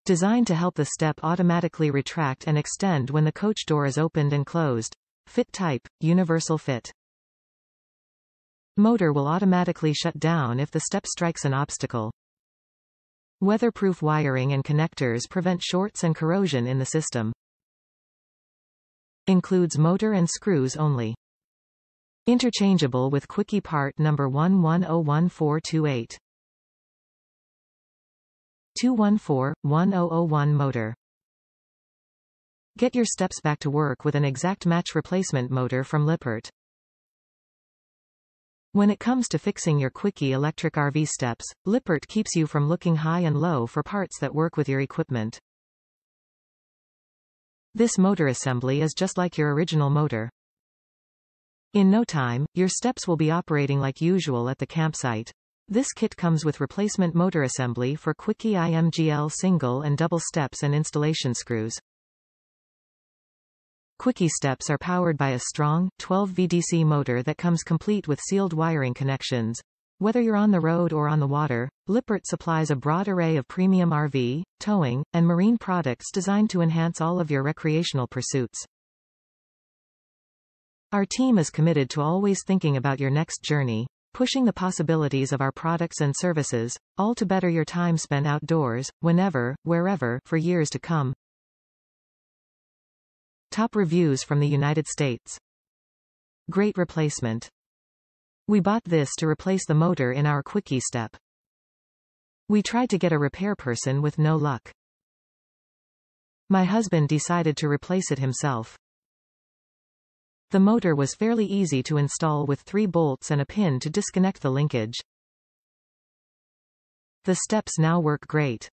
Designed to help the step automatically retract and extend when the coach door is opened and closed. Fit type, universal fit. Motor will automatically shut down if the step strikes an obstacle. Weatherproof wiring and connectors prevent shorts and corrosion in the system. Includes motor and screws only. Interchangeable with Kwikee part number 11011428. 214-1001 motor. Get your steps back to work with an exact match replacement motor from Lippert. When it comes to fixing your Kwikee electric RV steps, Lippert keeps you from looking high and low for parts that work with your equipment. This motor assembly is just like your original motor. In no time, your steps will be operating like usual at the campsite. This kit comes with replacement motor assembly for Kwikee IMGL single and double steps and installation screws. Kwikee steps are powered by a strong, 12 VDC motor that comes complete with sealed wiring connections. Whether you're on the road or on the water, Lippert supplies a broad array of premium RV, towing, and marine products designed to enhance all of your recreational pursuits. Our team is committed to always thinking about your next journey, pushing the possibilities of our products and services, all to better your time spent outdoors, whenever, wherever, for years to come. Top reviews from the United States. Great replacement. We bought this to replace the motor in our Kwikee step. We tried to get a repair person with no luck. My husband decided to replace it himself. The motor was fairly easy to install with 3 bolts and a pin to disconnect the linkage. The steps now work great.